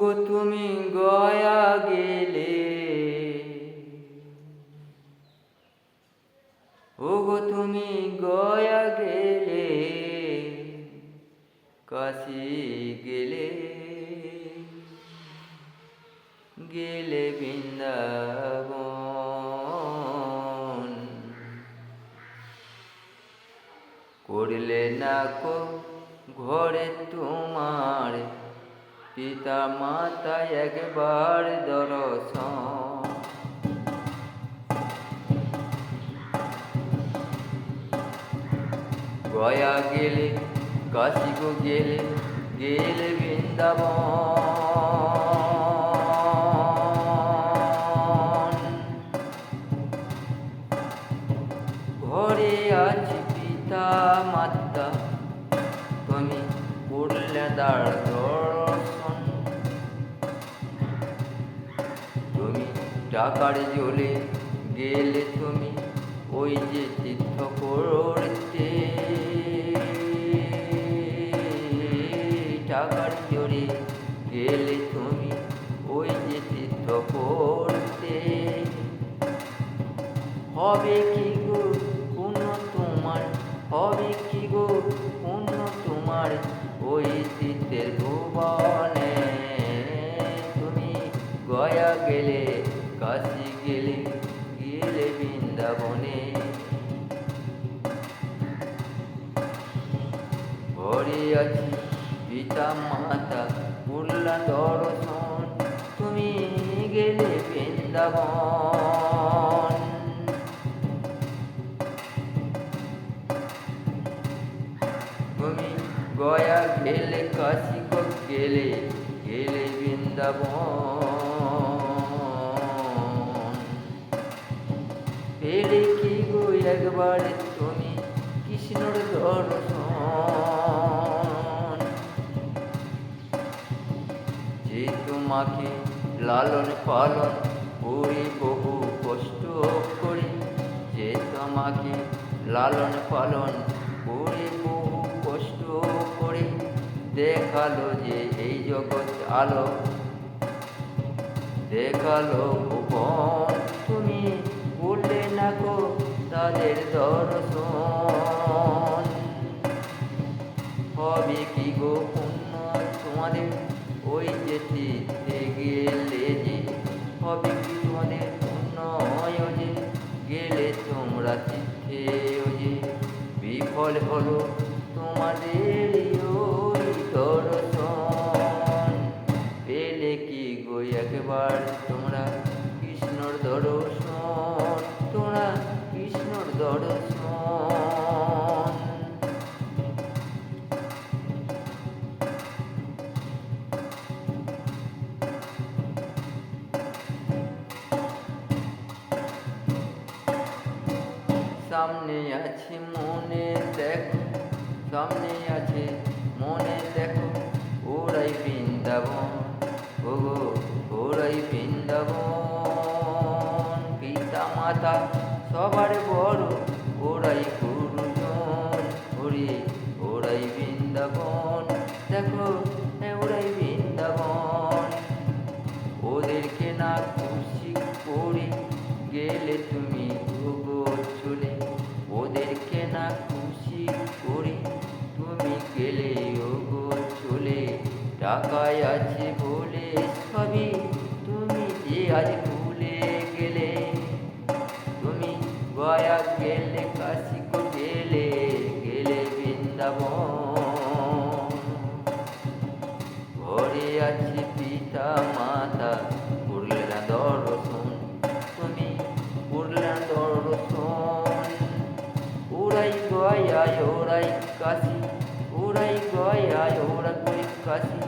ওগো তুমি গয়া গেলে, ওগো তুমি গয়া গেলে, কাশী গেলে, গেলে বৃন্দাবন, করলে না কো ঘরে তোমার পিতা মাতা একবার দর্শন। গয়া গেলে, কাশী গো গেলে, গেলে বৃন্দাবন, ঘরে আছে পিতা মাতা, তুমি করলে তার দর্শন। তুমি টাকার জ্বলে গেলে, তুমি ওই যে তীর্থ করতে, টাকার জোরে গেলে তুমি ওই যে তীর্থ করতে। হবে কি গো পুণ্য তোমার, হবে কি গো পুণ্য তোমার ওই তীর্থের ভুবনে। তুমি গয়া গেলে, কাশী গেলে, গেলে বৃন্দাবনে, ঘরে আছি পিতা মাতা করলা দর্শন, তুমি গেলে বৃন্দাবন। তুমি গয়া গেলে, কাশী গো গেলে, গেলে বৃন্দাবন, পেলে কি গো একবার তুমি কৃষ্ণর দর্শন। যে তোমাকে লালন পালন করে বহু কষ্ট করে, যে তোমাকে লালন পালন করে বহু কষ্ট করে, দেখালো যে এই জগৎ আলো, দেখালো ভুবন, তুমি বললে না গো তাদের দর্শন। হবে কি গো পুণ্য তোমাদের ওই যে তীর্থে গেলে যে, হবে কি তোমাদের পুণ্য যে গেলে তোমরা তীর্থে যে, বিফল হলো তোমাদের ওই দর্শন। পেলে কি গো একবার তোমরা কৃষ্ণর দর্শন, তোমরা কৃষ্ণর দর্শন। সামনে আছে মনে দেখো, সামনে আছে মনে দেখো, ওরাই বৃন্দাবন, ওগো ওরাই বৃন্দাবন। পিতা মাতা সবার বড়, ওরাই গুরুজন, ওরে ওরাই বৃন্দাবন, দেখো ওরাই বৃন্দাবন। ওদেরকে না খুশি করে গেলে তুমি ওগো চলে, ওদেরকে না খুশি করে তুমি গেলে ওগো চলে। টাকায় আছে বলে সবই তুমি যে আজ ভুলে গেলে, তুমি গয়া গেলে, কাশী গো গেলে, গেলে বৃন্দাবন, ঘরে আছে পিতা মাতা করলে না দর্শন, তুমি করলে না দর্শন। ওরাই গয়া ওরাই কাশী, ওরাই গয়া ওরা কই কাশী।